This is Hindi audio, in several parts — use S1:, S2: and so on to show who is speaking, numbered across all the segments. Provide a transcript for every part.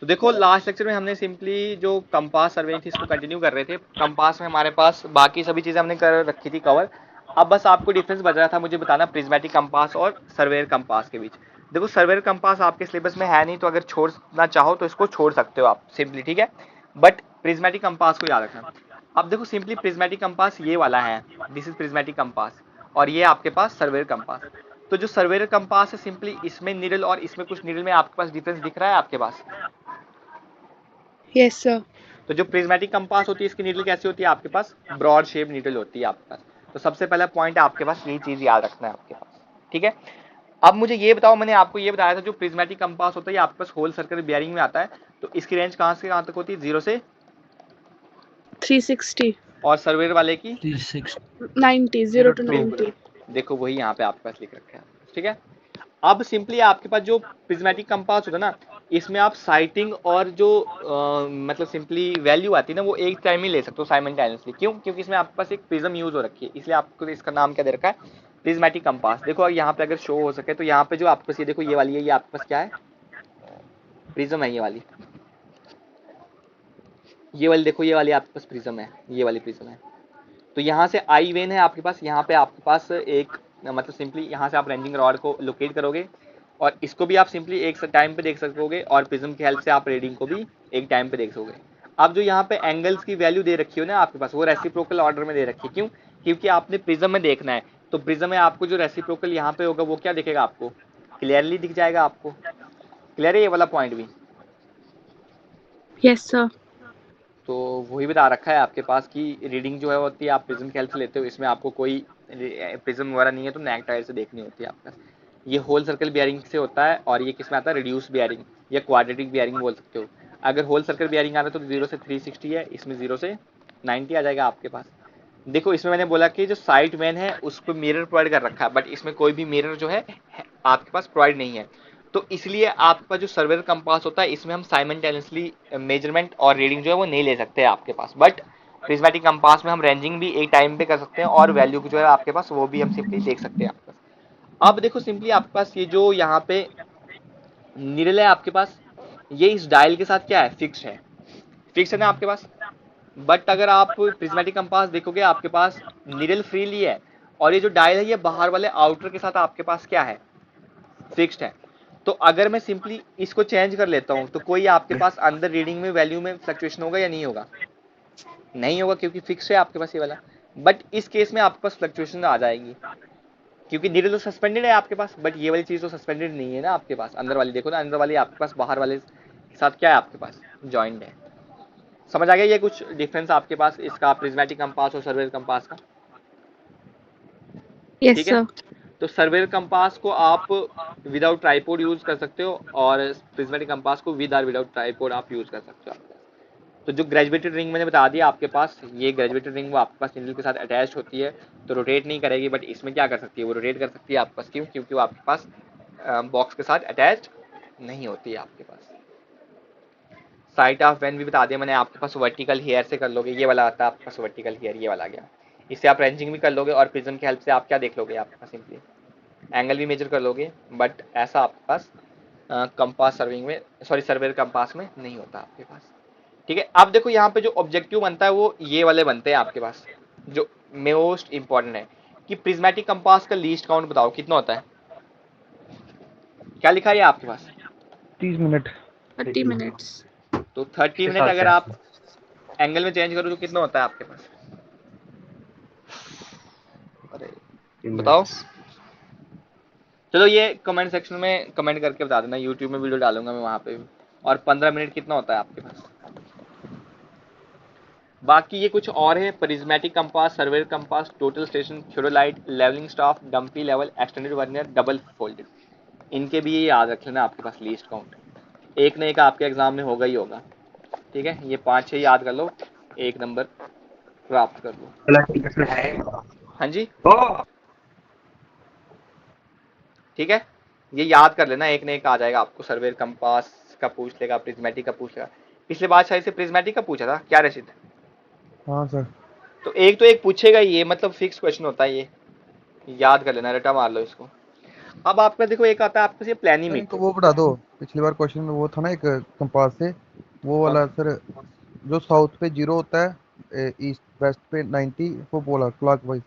S1: तो देखो लास्ट लेक्चर में हमने सिंपली जो कंपास सर्वे थी इसको कंटिन्यू कर रहे थे। कंपास में हमारे पास बाकी सभी चीज़ें हमने कर रखी थी कवर। अब बस आपको डिफरेंस बच रहा था मुझे बताना प्रिज्मेटिक कंपास और सर्वेयर कंपास के बीच। देखो सर्वेयर कंपास आपके सिलेबस में है नहीं, तो अगर छोड़ना चाहो तो इसको छोड़ सकते हो आप सिंपली, ठीक है। बट प्रिज्मेटिक कंपास को याद रखना। अब देखो सिंपली प्रिज्मेटिक कंपास ये वाला है, दिस इज प्रिज्मेटिक कंपास, और ये आपके पास सर्वेयर कंपास। तो जो सर्वेयर कंपास है सिंपली इसमें निडल और इसमें कुछ निडल में आपके पास डिफरेंस दिख रहा है आपके पास।
S2: Yes sir.
S1: तो जो प्रिज्मेटिक कंपास होती है इसकी नीडल कैसी होती है आपके पास, ब्रॉड शेप नीडल होती है आपके पास। तो सबसे पहला पॉइंट आपके पास यही चीज याद रखना है आपके पास, ठीक है। अब मुझे ये बताओ, मैंने आपको ये बताया था जो प्रिज्मेटिक कंपास होता है आपके पास होल सर्कल बियरिंग में आता है, तो इसकी रेंज कहां से कहां तक होती है, 0 से
S2: 360।
S1: और सर्वेयर वाले की
S2: 90, 0 to
S1: 2।
S2: 90।
S1: देखो वही यहाँ पे आपके पास लिख रखा है, ठीक है। अब सिंपली आपके पास जो प्रिज्मेटिक कंपास होता है ना, इसमें आप साइटिंग और जो मतलब सिंपली वैल्यू आती है ना वो एक टाइम ही ले सकते हो साइमल्टेनियसली। क्यों? क्योंकि इसमें आपके पास एक प्रिज्म यूज हो रखी है, इसलिए आपको इसका नाम क्या दे रखा है, प्रिज्मेटिक कंपास। देखो यहाँ पे अगर शो हो सके तो यहाँ पे जो आपके पास ये देखो ये वाली है, ये आपके पास क्या है, प्रिज्म है। ये वाली देखो, ये वाली आपके पास प्रिज्म है, ये वाली प्रिज्म है। तो यहाँ से आई वेन है आपके पास, यहाँ पे आपके पास एक मतलब सिंपली यहाँ से आप रेंजिंग रॉड को लोकेट करोगे और इसको भी आप सिंपली एक टाइम पे देख सकोगे और प्रिज्म की हेल्प से आप रीडिंग को भी एक टाइम पे देख सकोगे। अब जो यहाँ पे एंगल्स की वैल्यू दे रखी हो ना आपके पास, वो रेसिप्रोकल ऑर्डर में दे रखी है। क्यों? क्योंकि आपने प्रिज्म में देखना है, तो प्रिज्म में आपको जो रेसिप्रोकल यहाँ पे होगा वो क्या दिखेगा आपको, क्लियरली दिख जाएगा आपको। क्लियर है ये वाला पॉइंट भी?
S2: Yes sir.
S1: तो वही बता रखा है आपके पास कि रीडिंग जो है होती है आप प्रिज्म की हेल्प से लेते हो, इसमें आपको कोई प्रिज्म वगैरह नहीं है तो नेक टायर से देखनी होती है आपका। ये होल सर्कल बियरिंग से होता है और ये किस में आता है, रिड्यूस बियरिंग या क्वाड्रेटिक बियरिंग बोल सकते हो। अगर होल सर्कल बियरिंग आ रहा है तो 0 से 360 है, इसमें 0 से 90 आ जाएगा आपके पास। देखो इसमें मैंने बोला कि जो साइड मैन है उसको मिरर प्रोवाइड कर रखा है, बट इसमें कोई भी मिरर जो है आपके पास प्रोवाइड नहीं है। तो इसलिए आपका जो सर्वेयर कंपास होता है इसमें हम साइमल्टेनियसली मेजरमेंट और रीडिंग जो है वो नहीं ले सकते आपके पास। बट प्रिज्मेटिक कंपास में हम रेंजिंग भी एक टाइम पे कर सकते हैं और वैल्यू जो है आपके पास वो भी हम सिंपली देख सकते हैं आपके पास। अब देखो सिंपली आपके पास ये जो यहाँ पे निडल है आपके पास, ये इस डायल के साथ क्या है, फिक्स है। फिक्स है ना आपके पास। बट अगर आप प्रिज्मेटिक कंपास देखोगे आपके पास निडल फ्रीली है और ये जो डायल है ये बाहर वाले आउटर के साथ आपके पास क्या है, फिक्स्ड है। तो अगर मैं सिंपली इसको चेंज कर लेता हूं तो कोई आपके पास अंदर रीडिंग में वैल्यू में फ्लक्चुएशन होगा या नहीं होगा, नहीं होगा क्योंकि फिक्स है आपके पास ये वाला। बट इस केस में आपके पास फ्लक्चुएशन आ जाएगी क्योंकि नीडल तो सस्पेंडेड है आपके पास, बट ये वाली चीज तो सस्पेंडेड नहीं है ना आपके पास। अंदर वाली देखो ना, अंदर वाली आपके पास बाहर वाले के साथ क्या है आपके पास, जॉइंट है। समझ आ गया ये कुछ डिफरेंस आपके पास इसका प्रिज्मेटिक कंपास और सर्वेयर कंपास का?
S2: यस
S1: ठीक है।
S2: सर।
S1: तो सर्वेयर कंपास को आप विदाउट ट्राइपोड यूज कर सकते हो और प्रिज्मेटिक कंपास को विद और विदाउट ट्राइपोड आप यूज कर सकते हो। तो जो ग्रेजुएटेड रिंग मैंने बता दिया आपके पास, ये ग्रेजुएटेड रिंग वो आपके पास निडल के साथ अटैच होती है तो रोटेट नहीं करेगी, बट इसमें क्या कर सकती है, वो रोटेट कर सकती है आपके पास। क्यों? क्योंकि वो आपके पास बॉक्स के साथ अटैच नहीं होती है आपके पास। साइट ऑफ वेन भी बता दिया मैंने आपके पास, वर्टिकल हेयर से कर लोगे, ये वाला आता है आपके पास वर्टिकल हेयर, ये वाला आ गया। इससे आप रेंजिंग भी कर लोगे और प्रिज्म की हेल्प से आप क्या देख लोगे, आपके पास सिंपली एंगल भी मेजर कर लोगे। बट ऐसा आपके पास कंपास सर्विंग में, सॉरी सर्वेयर कंपास में नहीं होता आपके पास। ठीक है। अब देखो यहाँ पे जो ऑब्जेक्टिव बनता है वो ये वाले बनते हैं आपके पास, जो मोस्ट इंपॉर्टेंट है कि प्रिज्मेटिक कंपास का लीस्ट काउंट बताओ कितना होता है। क्या लिखा है आपके पास,
S3: 30 मिनट।
S2: 30 मिनट्स।
S1: तो 30 मिनट अगर आप एंगल में चेंज करो तो कितना होता है आपके पास, अरे बताओ। चलो ये कमेंट सेक्शन में कमेंट करके बता देना, यूट्यूब में वीडियो डालूंगा मैं वहां पे भी। और 15 मिनट कितना होता है आपके पास। बाकी ये कुछ और है, prismatic compass, surveyor compass, total station, theodolite, levelling staff, dumpy level, extended vernier, double folded, इनके भी ये याद रख लेना आपके पास लीस्ट काउंट। एक न एक आपके एग्जाम में होगा ही होगा। ठीक है, ये 5-6 याद कर लो, एक नंबर प्राप्त कर लो। हाँ जी ठीक है, ये याद कर लेना, एक न एक आ जाएगा आपको। सर्वेयर कंपास का पूछ लेगा, प्रिज्मेटिक का पूछ लेगा। पिछले बार शायद से प्रिज्मेटिक का पूछा था क्या रशीद?
S3: हाँ सर।
S1: तो एक पूछेगा ये, मतलब फिक्स क्वेश्चन होता है ये, याद कर लेना, रटा मार लो इसको। अब आपका देखो एक आता है आपके पास ये
S3: सर
S1: प्लेनीमीटर।
S3: इनको वो बढ़ा दो, पिछली बार क्वेश्चन में वो था ना एक कंपास से, वो
S1: कौन
S3: वाला
S1: सा?
S3: सर, जो साउथ पे 0 होता है, ईस्ट वेस्ट पे 90, वो बोला क्लॉक वाइज।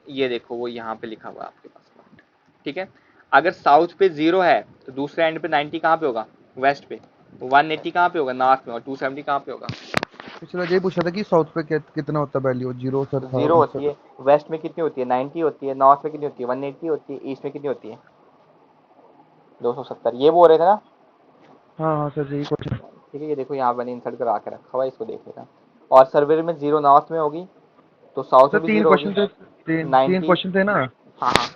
S1: ये देखो वो यहाँ पे लिखा हुआ है आपके पास। ठीक है, अगर साउथ पे 0 है तो दूसरे एंड पे 90 कहाँ पे होगा? वेस्ट पे। 180 कहाँ पे होगा? नॉर्थ में। और 270 कहाँ पे होगा?
S3: पिछली बार यही पूछा था कि साउथ पे कितना होता है वैल्यू, 0 सर था
S1: 0
S3: आंसर।
S1: होती है। वेस्ट में कितनी होती है? 90 होती है। नॉर्थ में कितनी होती है? 180 होती है। ईस्ट में कितनी होती है? 270। ये बोल रहे थे ना?
S3: हाँ हाँ सर, यही क्वेश्चन।
S1: ठीक है, ये देखो यहाँ मैंने इंसर्ट करा के रखा हुआ है, इसको देख लेना। और सर्वे में 0 नॉर्थ में होगी, तो साउथ
S3: सर
S1: में भी
S3: तीन
S1: 0 होगी।
S3: क्वेश्चन थे, तीन तीन
S1: 90।
S3: क्वेश्चन थे ना।
S1: हाँ हाँ।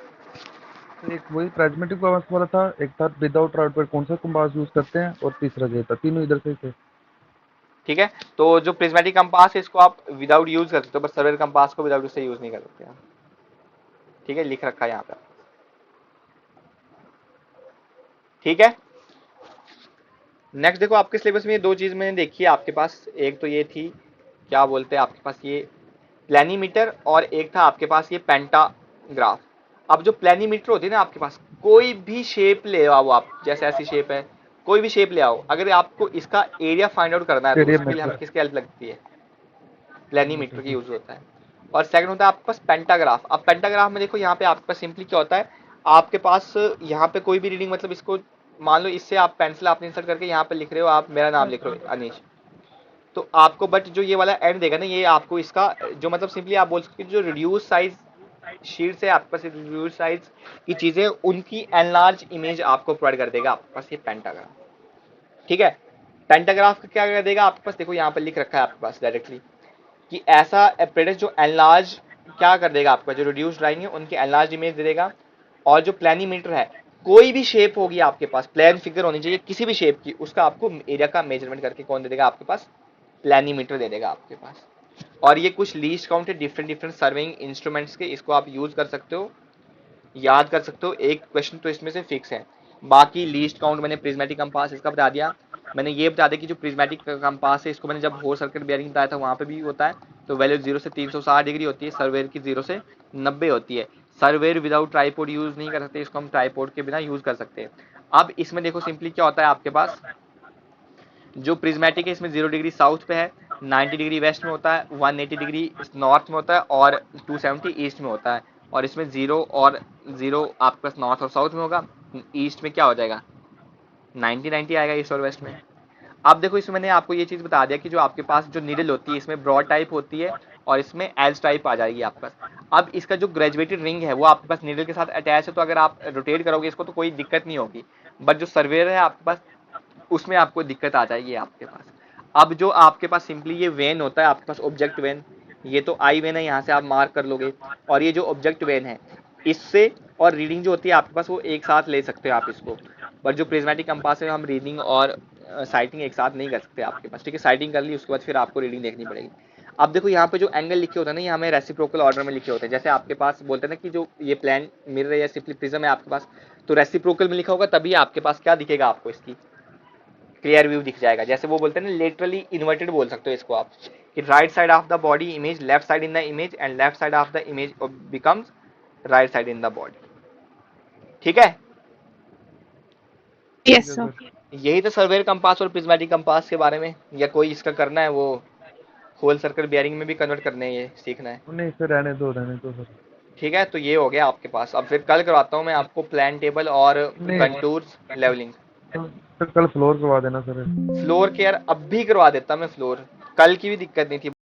S3: तो एक वही प्रेजमेटिव का वाला था, एक था विदाउट ट्राउटबर्ग कौन सा कंपास यूज करते हैं, और तीसरा ये था, तीनों इधर से ही थे।
S1: ठीक है, तो जो प्रिज्मेटिक कंपास है इसको आप विदाउट यूज कर सकते हो, बट सर्वेयर कंपास को विदाउट उससे यूज नहीं कर सकते आप। ठीक है, लिख रखा है यहाँ पे। ठीक है, नेक्स्ट देखो आपके सिलेबस में ये दो चीज मैंने देखी है आपके पास। एक तो ये थी, क्या बोलते हैं आपके पास, ये प्लेनीमीटर, और एक था आपके पास ये पेंटाग्राफ। अब जो प्लेनीमीटर होती है ना आपके पास, कोई भी शेप ले आओ आप, जैसे ऐसी शेप है, कोई भी शेप ले आओ, अगर आपको इसका एरिया फाइंड आउट करना है तो
S3: स्टेडियम
S1: उसके लिए हमें
S3: मीटर।
S1: किसकी हेल्प लगती है? प्लेनीमीटर की
S3: सर
S1: यूज होता है। और सेकंड होता है आपके पास पेंटाग्राफ। अब पेंटाग्राफ में देखो यहाँ पे आपके पास सिंपली क्या होता है, आपके पास यहाँ पे कोई भी रीडिंग, मतलब इसको मान लो इससे आप पेंसिल आपने इंसर्ट करके यहाँ पे लिख रहे हो, आप मेरा नाम लिख रहे हो अनीश, तो आपको बट जो ये वाला एंड देगा ना, ये आपको इसका जो मतलब सिंपली आप बोल सकते हो जो रिड्यूस साइज शीट से आपके पास रिड्यूस साइज की चीजें, उनकी एनलार्ज इमेज आपको प्रोवाइड कर देगा आपके पास ये पेंटाग्राफ। ठीक है, पेंटाग्राफ क्या कर देगा आपके पास, देखो यहाँ पर लिख रखा है आपके पास डायरेक्टली कि ऐसा अप्रेंटिस जो एनलार्ज क्या कर देगा आपका, जो रिड्यूस ड्राइंग है उनकी एनलार्ज इमेज दे देगा। और जो प्लेनीमीटर है, कोई भी शेप होगी आपके पास, प्लेन फिगर होनी चाहिए किसी भी शेप की, उसका आपको एरिया का मेजरमेंट करके कौन दे देगा आपके पास? प्लेनीमीटर दे देगा आपके पास। और ये कुछ लीस्ट काउंट है डिफरेंट डिफरेंट सर्विंग इंस्ट्रूमेंट्स के, इसको आप यूज कर सकते हो, याद कर सकते हो। एक क्वेश्चन तो इसमें से फिक्स है। बाकी लीस्ट काउंट मैंने प्रिज्मेटिक कंपास इसका बता दिया। मैंने ये बता दिया कि जो प्रिज्मेटिक कंपास है इसको मैंने जब होल सर्किट बेयरिंग बताया था वहां पे भी होता है। तो वैल्यू 0 से 360 डिग्री होती है, सर्वेयर की 0 से 90 होती है। सर्वेयर विदाउट ट्राइपोड यूज नहीं कर सकते, इसको हम ट्राइपोड के बिना यूज कर सकते हैं। अब इसमें देखो सिंपली क्या होता है आपके पास, जो प्रिज्मेटिक है इसमें 0 डिग्री साउथ पे है, 90 डिग्री वेस्ट में होता है, 180 डिग्री नॉर्थ में होता है, और 270 ईस्ट में होता है। और इसमें 0 और 0 आपके पास नॉर्थ और साउथ में होगा। ईस्ट में क्या हो जाएगा? 90 90 आएगा ईस्ट और वेस्ट में। अब देखो इसमें मैंने आपको ये चीज बता दिया कि जो आपके पास जो नीडल होती है इसमें ब्रॉड टाइप होती है, और इसमें एज टाइप आ जाएगी आपके पास। अब इसका जो ग्रेजुएटेड रिंग है वो आपके पास नीडल के साथ अटैच है, तो अगर आप रोटेट करोगे इसको तो कोई दिक्कत नहीं होगी। बट जो सर्वेयर है आपके पास, उसमें आपको दिक्कत आ जाएगी आपके पास। अब जो आपके पास सिंपली ये वेन होता है आपके पास, ऑब्जेक्ट वेन, ये तो आई वेन है, यहाँ से आप मार्क कर लोगे। और ये जो ऑब्जेक्ट वेन है, इससे और रीडिंग जो होती है आपके पास वो एक साथ ले सकते हो आप इसको। बट जो प्रिज्मेटिक कंपास है हम रीडिंग और साइटिंग एक साथ नहीं कर सकते आपके पास। ठीक है, साइटिंग कर ली उसके बाद फिर आपको रीडिंग देखनी पड़ेगी। अब देखो यहाँ पे जो एंगल लिखे होते हैं ना, ये हमें रेसिप्रोकल ऑर्डर में लिखे होते हैं। जैसे आपके पास बोलते हैं ना कि जो ये प्लेन मिरर या सिंपली प्रिज्म है आपके पास, तो रेसिप्रोकल में लिखा होगा, तभी आपके पास क्या दिखेगा, आपको इसकी क्लियर व्यू दिख जाएगा। जैसे वो बोलते हैं ना लेटरली इन्वर्टेड बोल सकते हो इसको आप, कि right side of the body image left side in the image, and left side of the image becomes right side in the body. ठीक है,
S3: ठीक
S2: Yes,
S3: है
S2: sir.
S3: सर।
S1: यही तो सर्वेयर कंपास और प्रिज्मेटिक कंपास के बारे में। या कोई इसका करना है, वो होल सर्कल बियरिंग में भी कन्वर्ट करने है, ये सीखना है।
S3: नहीं सर, रहने दो सर।
S1: ठीक है, तो ये हो गया आपके पास। अब फिर कल करवाता हूँ मैं आपको प्लान टेबल और
S3: नहीं
S1: कंटूर्स लेवलिंग।
S3: सर, कल फ्लोर करवा देना सर।
S1: फ्लोर केयर अब भी करवा देता मैं फ्लोर, कल की भी दिक्कत नहीं थी।